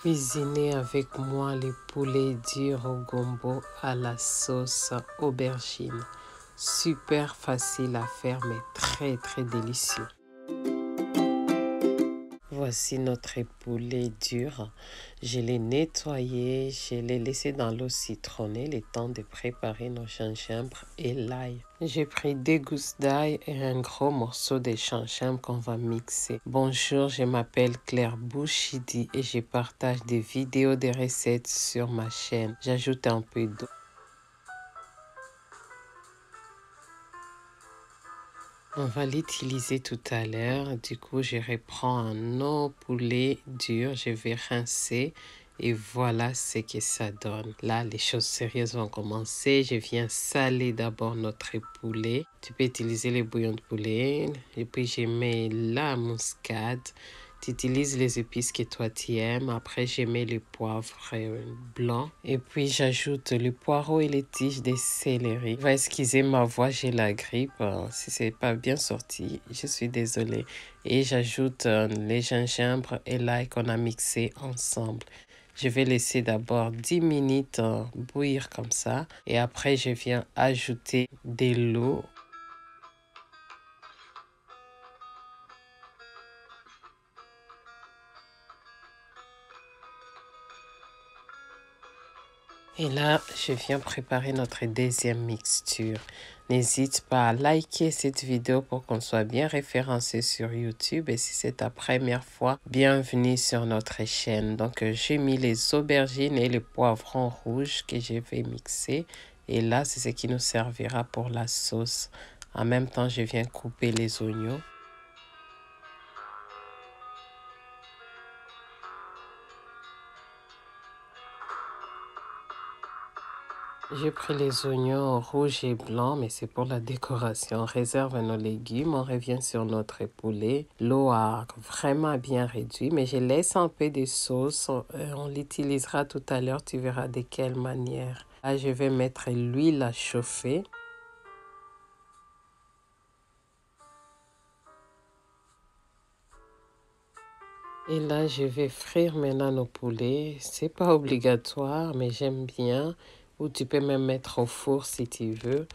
Cuisinez avec moi les poulets durs au gombo à la sauce aubergine. Super facile à faire mais très délicieux. Voici notre poulet dur. Je l'ai nettoyé, je l'ai laissé dans l'eau citronnée le temps de préparer nos gingembre et l'ail. J'ai pris 2 gousses d'ail et un gros morceau de gingembre qu'on va mixer. Bonjour, je m'appelle Claire Bouchidi et je partage des vidéos de recettes sur ma chaîne. J'ajoute un peu d'eau. On va l'utiliser tout à l'heure. Du coup, je reprends nos poulets durs. Je vais rincer et voilà ce que ça donne. Là, les choses sérieuses vont commencer. Je viens saler d'abord notre poulet. Tu peux utiliser les bouillons de poulet. Et puis, je mets la muscade. Tu utilises les épices que toi tu aimes. Après, je mets le poivre blanc. Et puis, j'ajoute le poireau et les tiges de céleri. Va excuser ma voix, j'ai la grippe. Si c'est pas bien sorti, je suis désolée. Et j'ajoute les gingembre et l'ail qu'on a mixé ensemble. Je vais laisser d'abord 10 minutes bouillir comme ça. Et après, je viens ajouter de l'eau. Et là, je viens préparer notre deuxième mixture. N'hésite pas à liker cette vidéo pour qu'on soit bien référencé sur YouTube. Et si c'est ta première fois, bienvenue sur notre chaîne. Donc, j'ai mis les aubergines et les poivrons rouges que je vais mixer. Et là, c'est ce qui nous servira pour la sauce. En même temps, je viens couper les oignons. J'ai pris les oignons rouges et blancs, mais c'est pour la décoration. On réserve nos légumes, on revient sur notre poulet. L'eau a vraiment bien réduit, mais je laisse un peu de sauce. On l'utilisera tout à l'heure, tu verras de quelle manière. Là, je vais mettre l'huile à chauffer. Et là, je vais frire maintenant nos poulets. C'est pas obligatoire, mais j'aime bien. Ou tu peux même mettre au four si tu veux.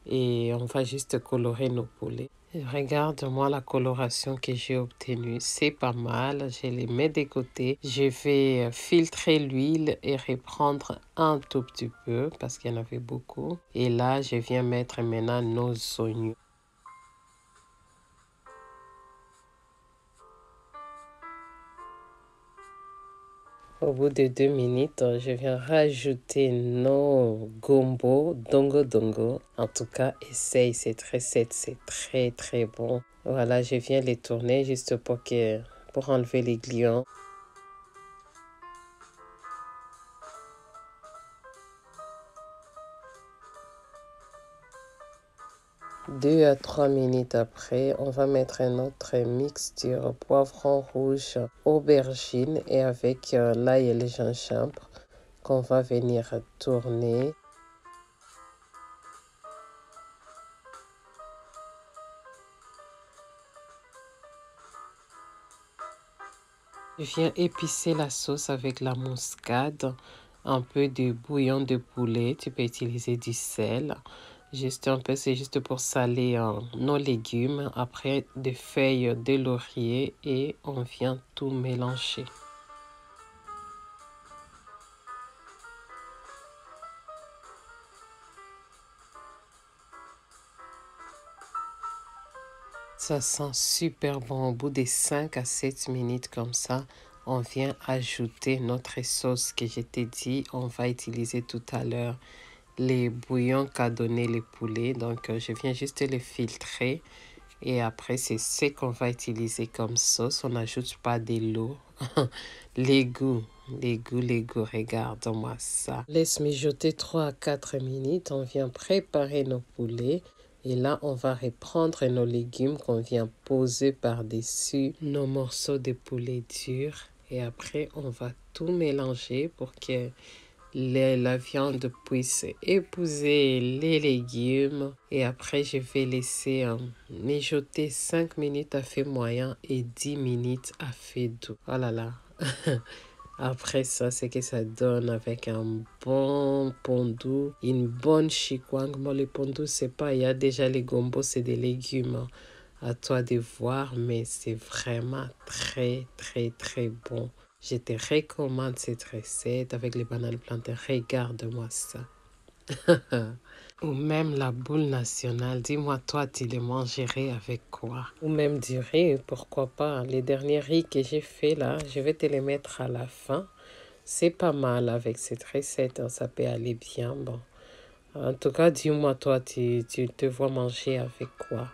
Et on va juste colorer nos poulets. Regarde-moi la coloration que j'ai obtenue. C'est pas mal. Je les mets de côté. Je vais filtrer l'huile et reprendre un tout petit peu parce qu'il y en avait beaucoup. Et là, je viens mettre maintenant nos oignons. Au bout de 2 minutes, je viens rajouter nos gombo, dongo. En tout cas, essaye cette recette, c'est très bon. Voilà, je viens les tourner juste pour enlever les gluants. 2 à 3 minutes après, on va mettre notre mixture poivron rouge, aubergine et avec l'ail et le gingembre qu'on va venir tourner. Je viens épicer la sauce avec la muscade, un peu de bouillon de poulet. Tu peux utiliser du sel. Juste un peu, c'est juste pour saler nos légumes. Après, des feuilles de laurier et on vient tout mélanger. Ça sent super bon. Au bout de 5 à 7 minutes comme ça, on vient ajouter notre sauce que je t'ai dit. On va utiliser tout à l'heure les bouillons qu'a donné le poulet. Donc, je viens juste les filtrer. Et après, c'est ce qu'on va utiliser comme sauce. On n'ajoute pas de l'eau. Les goûts, regarde-moi ça. Laisse mijoter 3 à 4 minutes. On vient préparer nos poulets. Et là, on va reprendre nos légumes qu'on vient poser par-dessus nos morceaux de poulet dur. Et après, on va tout mélanger pour que la viande puisse épouser les légumes. Et après, je vais laisser mijoter 5 minutes à feu moyen et 10 minutes à feu doux. Oh là là. Après ça, c'est que ça donne avec un bon pondu, une bonne chikwang. Bon, le pondu, c'est pas, il y a déjà les gombo, c'est des légumes. Hein. À toi de voir, mais c'est vraiment très, très, très bon. Je te recommande cette recette avec les bananes plantains. Regarde-moi ça. Ou même la boule nationale. Dis-moi, toi, tu les mangerais avec quoi? Ou même du riz, pourquoi pas. Les derniers riz que j'ai fait là, je vais te les mettre à la fin. C'est pas mal avec cette recette, hein, ça peut aller bien. Bon. En tout cas, dis-moi, toi, tu te vois manger avec quoi?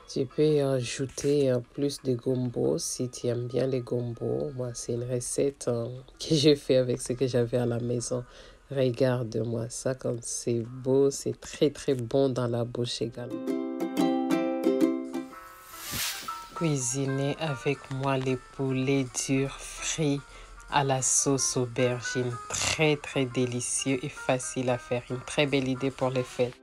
Tu peux ajouter plus de gombo si tu aimes bien les gombos. Moi, c'est une recette que j'ai fait avec ce que j'avais à la maison. Regarde-moi ça, comme c'est beau, c'est très très bon dans la bouche également. Cuisiner avec moi les poulets durs frits à la sauce aubergine. Très très délicieux et facile à faire. Une très belle idée pour les fêtes.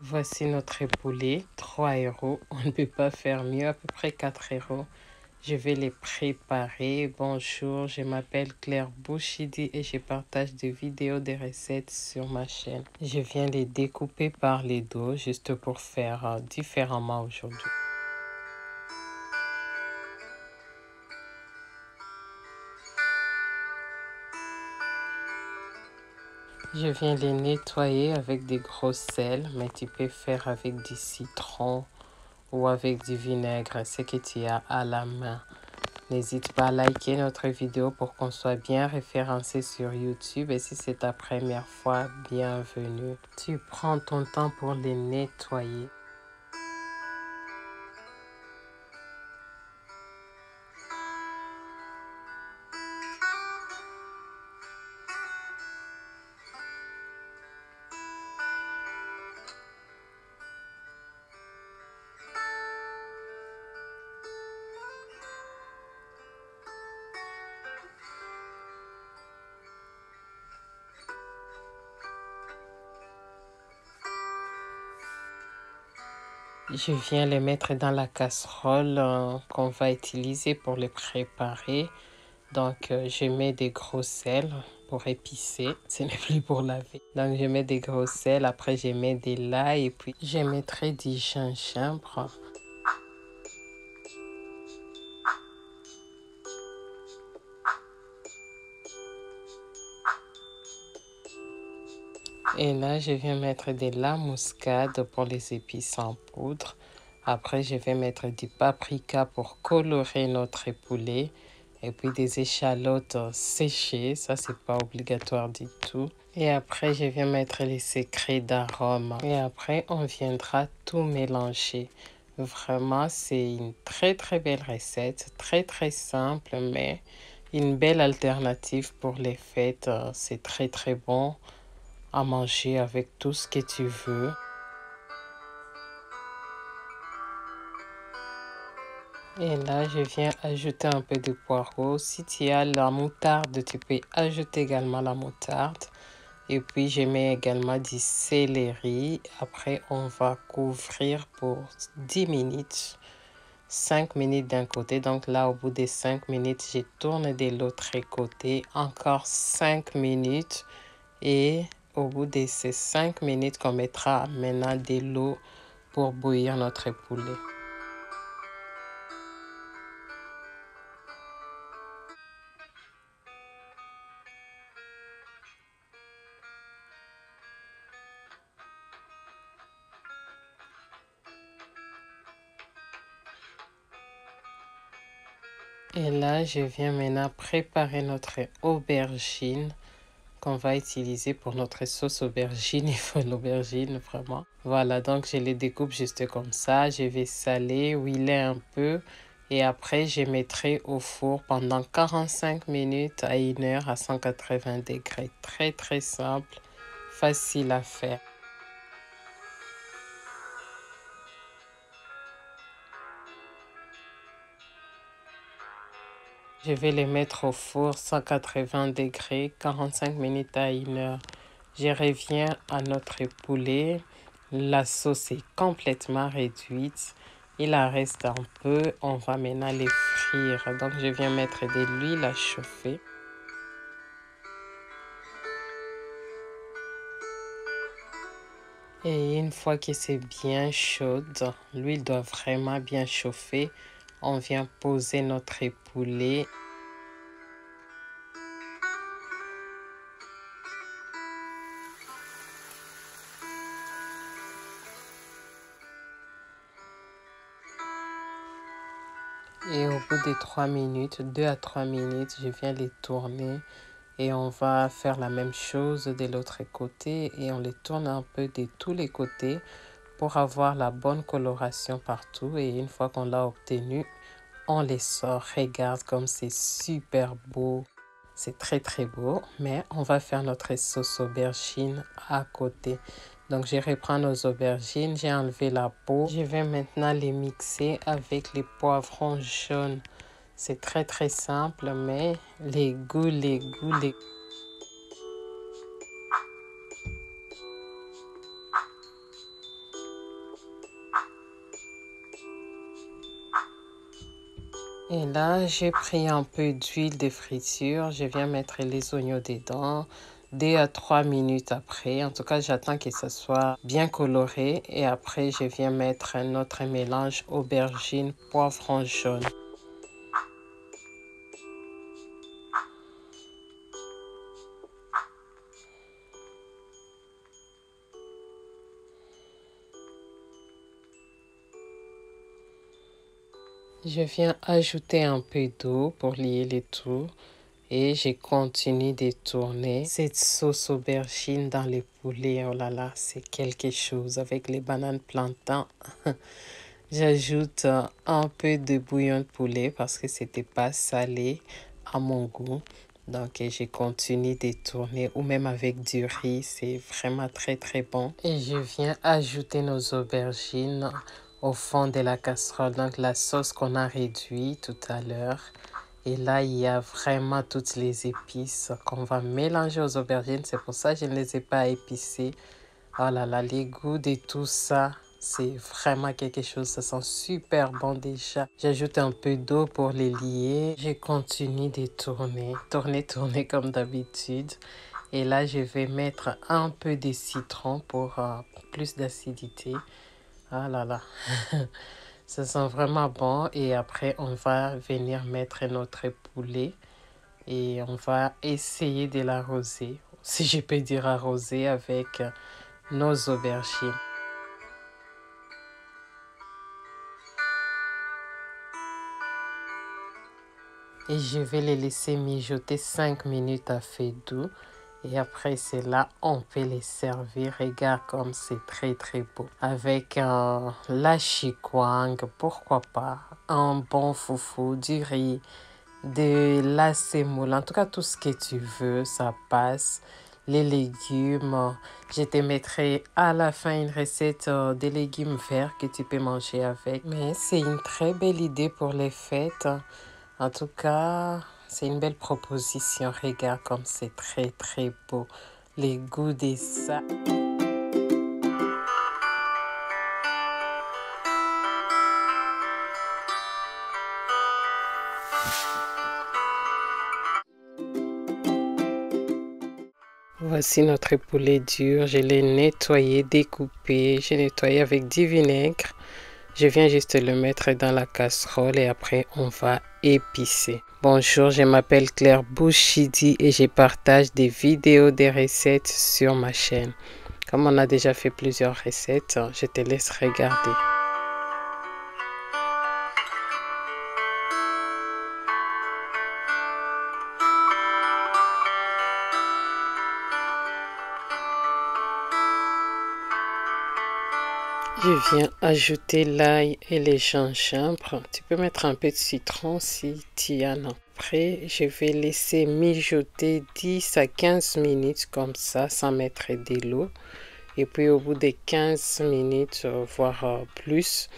Voici notre poulet, 3 €. On ne peut pas faire mieux, à peu près 4 €. Je vais les préparer. Bonjour, je m'appelle Claire Bouchidi et je partage des vidéos de recettes sur ma chaîne. Je viens les découper par les dos juste pour faire différemment aujourd'hui. Je viens les nettoyer avec des gros sels, mais tu peux faire avec du citron ou avec du vinaigre, ce que tu as à la main. N'hésite pas à liker notre vidéo pour qu'on soit bien référencé sur YouTube. Et si c'est ta première fois, bienvenue. Tu prends ton temps pour les nettoyer. Je viens les mettre dans la casserole qu'on va utiliser pour les préparer. Donc, je mets des gros sels pour épicer. Ce n'est plus pour laver. Donc, je mets des gros sels. Après, je mets de l'ail et puis je mettrai du gingembre. Et là, je viens mettre de la muscade pour les épices en poudre. Après, je vais mettre du paprika pour colorer notre poulet. Et puis des échalotes séchées. Ça, c'est pas obligatoire du tout. Et après, je viens mettre les secrets d'arôme. Et après, on viendra tout mélanger. Vraiment, c'est une très très belle recette. Très très simple, mais une belle alternative pour les fêtes. C'est très très bon à manger avec tout ce que tu veux. Et là, je viens ajouter un peu de poireau. Si tu as la moutarde, tu peux ajouter également la moutarde. Et puis, je mets également du céleri. Après, on va couvrir pour 10 minutes. 5 minutes d'un côté. Donc là, au bout des 5 minutes, je tourne de l'autre côté. Encore 5 minutes. Et au bout de ces 5 minutes, on mettra maintenant de l'eau pour bouillir notre poulet. Et là, je viens maintenant préparer notre aubergine qu'on va utiliser pour notre sauce aubergine. Il faut l'aubergine, vraiment. Voilà, donc je les découpe juste comme ça. Je vais saler, huiler un peu. Et après, je mettrai au four pendant 45 minutes à 1 heure à 180 degrés. Très, très simple, facile à faire. Je vais les mettre au four 180 degrés, 45 minutes à 1 heure. Je reviens à notre poulet. La sauce est complètement réduite. Il en reste un peu. On va maintenant les frire. Donc, je viens mettre de l'huile à chauffer. Et une fois que c'est bien chaude, l'huile doit vraiment bien chauffer. On vient poser notre poulet. Et au bout de 3 minutes, 2 à 3 minutes, je viens les tourner. Et on va faire la même chose de l'autre côté. Et on les tourne un peu de tous les côtés pour avoir la bonne coloration partout. Et une fois qu'on l'a obtenu, on les sort. Regarde comme c'est super beau. C'est très très beau. Mais on va faire notre sauce aubergine à côté. Donc je reprends nos aubergines. J'ai enlevé la peau. Je vais maintenant les mixer avec les poivrons jaunes. C'est très très simple, mais les goûts. Et là, j'ai pris un peu d'huile de friture. Je viens mettre les oignons dedans. 2 à 3 minutes après. En tout cas, j'attends que ce soit bien coloré. Et après, je viens mettre notre mélange aubergine, poivron jaune. Je viens ajouter un peu d'eau pour lier les tout. Et je continue de tourner cette sauce aubergine dans les poulets. Oh là là, c'est quelque chose avec les bananes plantains. J'ajoute un peu de bouillon de poulet parce que c'était pas salé à mon goût. Donc, je continue de tourner ou même avec du riz. C'est vraiment très très bon. Et je viens ajouter nos aubergines au fond de la casserole. Donc, la sauce qu'on a réduite tout à l'heure. Et là, il y a vraiment toutes les épices qu'on va mélanger aux aubergines. C'est pour ça que je ne les ai pas épicées. Oh là là, les goûts de tout ça, c'est vraiment quelque chose. Ça sent super bon déjà. J'ajoute un peu d'eau pour les lier. Je continue de tourner. Tourner comme d'habitude. Et là, je vais mettre un peu de citron pour plus d'acidité. Ah là là. Ça sent vraiment bon et après on va venir mettre notre poulet et on va essayer de l'arroser, si je peux dire arroser avec nos aubergines. Et je vais les laisser mijoter 5 minutes à feu doux. Et après cela, on peut les servir. Regarde comme c'est très très beau. Avec la chikwang, pourquoi pas. Un bon foufou, du riz, de la semoule. En tout cas, tout ce que tu veux, ça passe. Les légumes. Je te mettrai à la fin une recette de légumes verts que tu peux manger avec. Mais c'est une très belle idée pour les fêtes. En tout cas, c'est une belle proposition. Regarde comme c'est très très beau. Les goûts de ça. Voici notre poulet dur. Je l'ai nettoyé, découpé. J'ai nettoyé avec du vinaigre. Je viens juste le mettre dans la casserole et après on va épicer. Bonjour, je m'appelle Claire Bouchidi et je partage des vidéos, des recettes sur ma chaîne. Comme on a déjà fait plusieurs recettes, je te laisse regarder. Je viens ajouter l'ail et les gingembre. Tu peux mettre un peu de citron si tu en as. Après, je vais laisser mijoter 10 à 15 minutes comme ça, sans mettre de l'eau. Et puis au bout de 15 minutes, voire plus,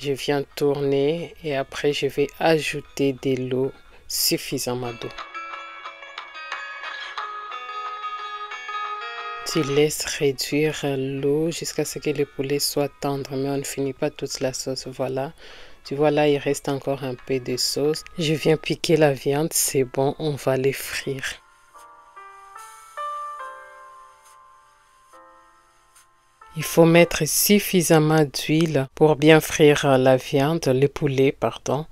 je viens tourner et après je vais ajouter de l'eau, suffisamment d'eau. Tu laisses réduire l'eau jusqu'à ce que le poulet soit tendre, mais on ne finit pas toute la sauce. Voilà. Tu vois là, il reste encore un peu de sauce. Je viens piquer la viande, c'est bon, on va les frire. Il faut mettre suffisamment d'huile pour bien frire la viande, le poulet, pardon.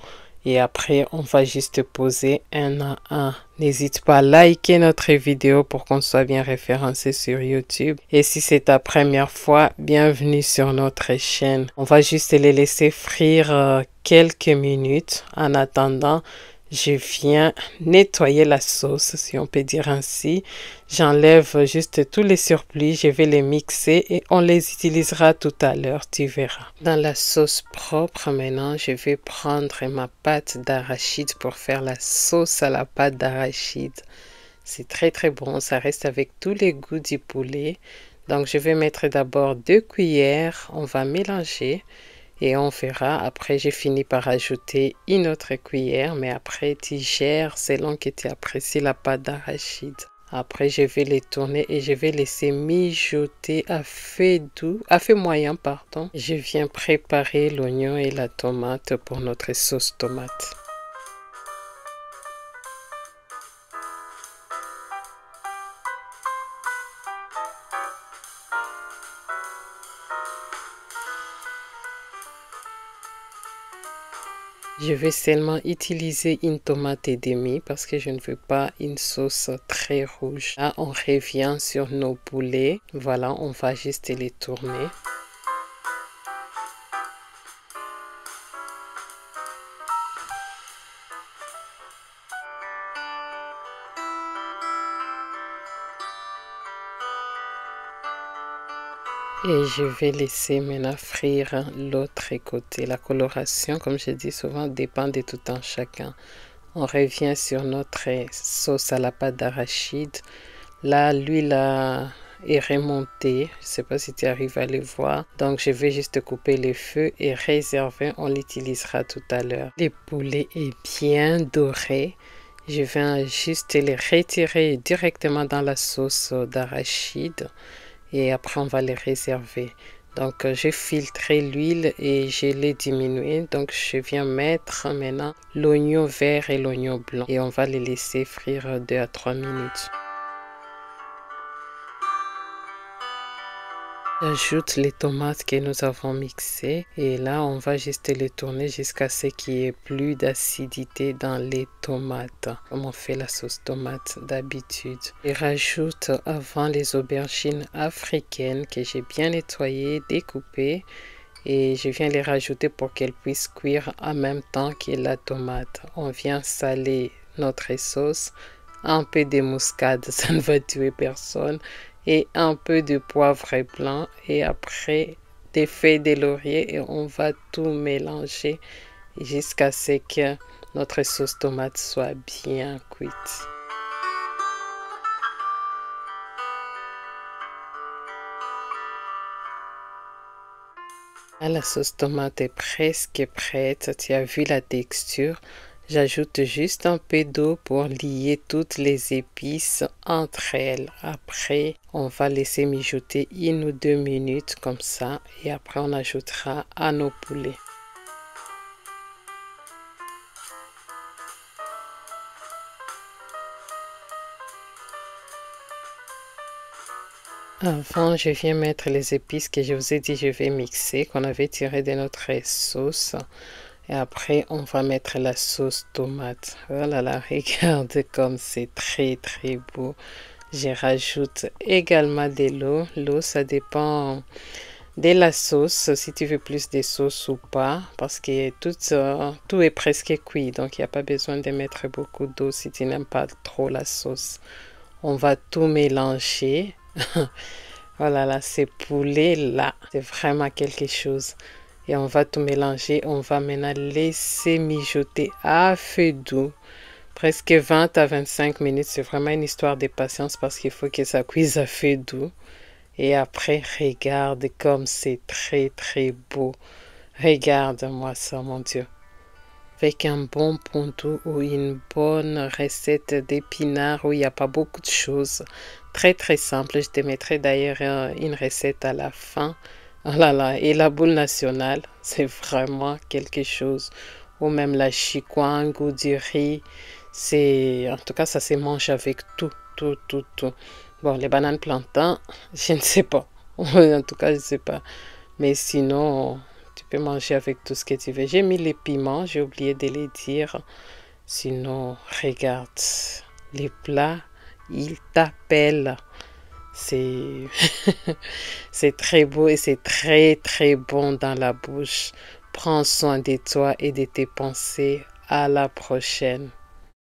Et après, on va juste poser un à un. N'hésite pas à liker notre vidéo pour qu'on soit bien référencé sur YouTube. Et si c'est ta première fois, bienvenue sur notre chaîne. On va juste les laisser frire quelques minutes. En attendant, je viens nettoyer la sauce, si on peut dire ainsi. J'enlève juste tous les surplus, je vais les mixer et on les utilisera tout à l'heure, tu verras. Dans la sauce propre, maintenant, je vais prendre ma pâte d'arachide pour faire la sauce à la pâte d'arachide. C'est très très bon, ça reste avec tous les goûts du poulet. Donc je vais mettre d'abord 2 cuillères, on va mélanger. Et on verra, après j'ai fini par ajouter une autre cuillère, mais après tu gères selon que tu apprécies la pâte d'arachide. Après je vais les tourner et je vais laisser mijoter à feu doux, à feu moyen pardon. Je viens préparer l'oignon et la tomate pour notre sauce tomate. Je vais seulement utiliser une tomate et demie parce que je ne veux pas une sauce très rouge. Là, on revient sur nos poulets. Voilà, on va juste les tourner. Et je vais laisser maintenant frire l'autre côté. La coloration, comme je dis souvent, dépend de tout un chacun. On revient sur notre sauce à la pâte d'arachide. Là, l'huile est remontée. Je ne sais pas si tu arrives à le voir. Donc, je vais juste couper le feu et réserver. On l'utilisera tout à l'heure. Le poulet est bien doré. Je vais juste les retirer directement dans la sauce d'arachide. Et après on va les réserver. Donc j'ai filtré l'huile et je l'ai diminué. Donc je viens mettre maintenant l'oignon vert et l'oignon blanc et on va les laisser frire 2 à 3 minutes. J'ajoute les tomates que nous avons mixées et là on va juste les tourner jusqu'à ce qu'il n'y ait plus d'acidité dans les tomates, comme on fait la sauce tomate d'habitude. Je rajoute avant les aubergines africaines que j'ai bien nettoyées, découpées et je viens les rajouter pour qu'elles puissent cuire en même temps que la tomate. On vient saler notre sauce, un peu de muscade, ça ne va tuer personne. Et un peu de poivre blanc et après des feuilles de laurier et on va tout mélanger jusqu'à ce que notre sauce tomate soit bien cuite. La sauce tomate est presque prête, tu as vu la texture. J'ajoute juste un peu d'eau pour lier toutes les épices entre elles. Après, on va laisser mijoter 1 ou 2 minutes comme ça. Et après, on ajoutera à nos poulets. Avant, je viens mettre les épices que je vous ai dit je vais mixer, qu'on avait tiré de notre sauce. Et après, on va mettre la sauce tomate. Oh là là, regarde comme c'est très très beau. Je rajoute également de l'eau. L'eau, ça dépend de la sauce, si tu veux plus de sauce ou pas. Parce que tout est presque cuit. Donc, il n'y a pas besoin de mettre beaucoup d'eau si tu n'aimes pas trop la sauce. On va tout mélanger. Oh là là, ces poulets là, c'est vraiment quelque chose. Et on va tout mélanger. On va maintenant laisser mijoter à feu doux. Presque 20 à 25 minutes. C'est vraiment une histoire de patience parce qu'il faut que ça cuise à feu doux. Et après, regarde comme c'est très très beau. Regarde-moi ça, mon Dieu. avec un bon pondu ou une bonne recette d'épinards où il n'y a pas beaucoup de choses. Très très simple. Je te mettrai d'ailleurs une recette à la fin. Oh là là, et la boule nationale, c'est vraiment quelque chose. Ou même la chikwang ou du riz. En tout cas, ça se mange avec tout, tout, tout, tout. Bon, les bananes plantains, je ne sais pas. En tout cas, je ne sais pas. Mais sinon, tu peux manger avec tout ce que tu veux. J'ai mis les piments, j'ai oublié de les dire. Sinon, regarde, les plats, ils t'appellent. C'est c'est très beau et c'est très très bon dans la bouche. Prends soin de toi et de tes pensées. À la prochaine.